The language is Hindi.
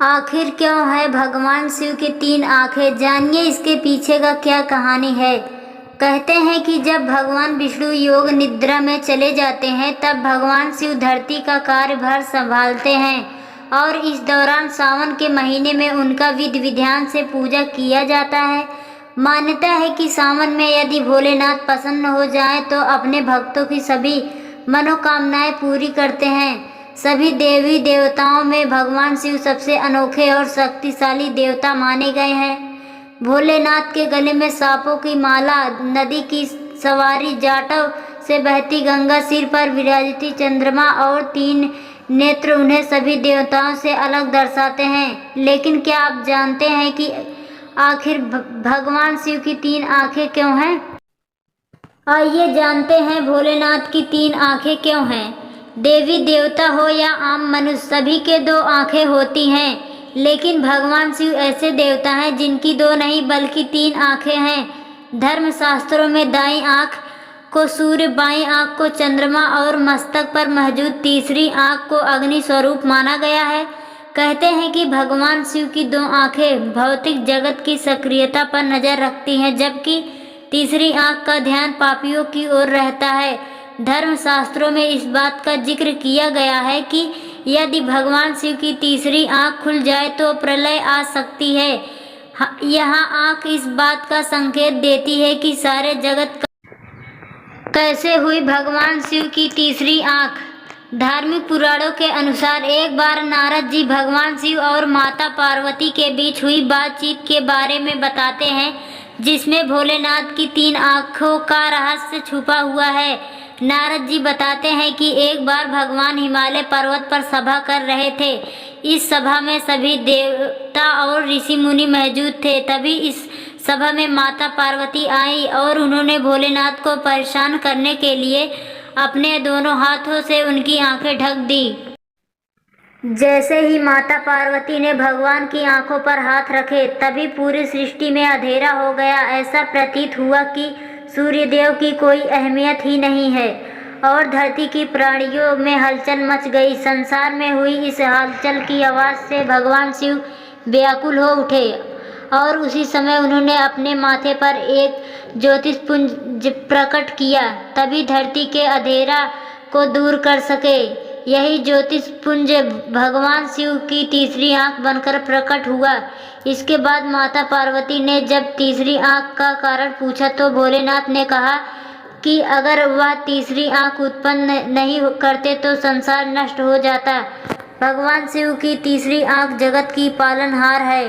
आखिर क्यों है भगवान शिव की तीन आंखें? जानिए इसके पीछे का क्या कहानी है। कहते हैं कि जब भगवान विष्णु योग निद्रा में चले जाते हैं तब भगवान शिव धरती का कार्यभार संभालते हैं और इस दौरान सावन के महीने में उनका विधि विधान से पूजा किया जाता है। मान्यता है कि सावन में यदि भोलेनाथ प्रसन्न हो जाएं तो अपने भक्तों की सभी मनोकामनाएं पूरी करते हैं। सभी देवी देवताओं में भगवान शिव सबसे अनोखे और शक्तिशाली देवता माने गए हैं। भोलेनाथ के गले में सांपों की माला, नदी की सवारी जाटव से बहती गंगा, सिर पर विराजती चंद्रमा और तीन नेत्र उन्हें सभी देवताओं से अलग दर्शाते हैं। लेकिन क्या आप जानते हैं कि आखिर भगवान शिव की तीन आंखें क्यों हैं? आइए जानते हैं भोलेनाथ की तीन आंखें क्यों हैं। देवी देवता हो या आम मनुष्य, सभी के दो आंखें होती हैं, लेकिन भगवान शिव ऐसे देवता हैं जिनकी दो नहीं बल्कि तीन आंखें हैं। धर्मशास्त्रों में दाईं आंख को सूर्य, बाईं आंख को चंद्रमा और मस्तक पर मौजूद तीसरी आंख को अग्नि स्वरूप माना गया है। कहते हैं कि भगवान शिव की दो आंखें भौतिक जगत की सक्रियता पर नजर रखती हैं, जबकि तीसरी आंख का ध्यान पापियों की ओर रहता है। धर्मशास्त्रों में इस बात का जिक्र किया गया है कि यदि भगवान शिव की तीसरी आंख खुल जाए तो प्रलय आ सकती है। यहाँ आंख इस बात का संकेत देती है कि सारे जगत कैसे हुई भगवान शिव की तीसरी आंख। धार्मिक पुराणों के अनुसार एक बार नारद जी भगवान शिव और माता पार्वती के बीच हुई बातचीत के बारे में बताते हैं, जिसमें भोलेनाथ की तीन आंखों का रहस्य छुपा हुआ है। नारद जी बताते हैं कि एक बार भगवान हिमालय पर्वत पर सभा कर रहे थे। इस सभा में सभी देवता और ऋषि मुनि मौजूद थे। तभी इस सभा में माता पार्वती आई और उन्होंने भोलेनाथ को परेशान करने के लिए अपने दोनों हाथों से उनकी आंखें ढक दी। जैसे ही माता पार्वती ने भगवान की आंखों पर हाथ रखे तभी पूरी सृष्टि में अंधेरा हो गया। ऐसा प्रतीत हुआ कि सूर्यदेव की कोई अहमियत ही नहीं है और धरती की प्राणियों में हलचल मच गई। संसार में हुई इस हलचल की आवाज़ से भगवान शिव व्याकुल हो उठे और उसी समय उन्होंने अपने माथे पर एक ज्योतिषपुंज प्रकट किया, तभी धरती के अंधेरा को दूर कर सके। यही ज्योतिषपुंज भगवान शिव की तीसरी आंख बनकर प्रकट हुआ। इसके बाद माता पार्वती ने जब तीसरी आंख का कारण पूछा तो भोलेनाथ ने कहा कि अगर वह तीसरी आंख उत्पन्न नहीं करते तो संसार नष्ट हो जाता। भगवान शिव की तीसरी आंख जगत की पालनहार है।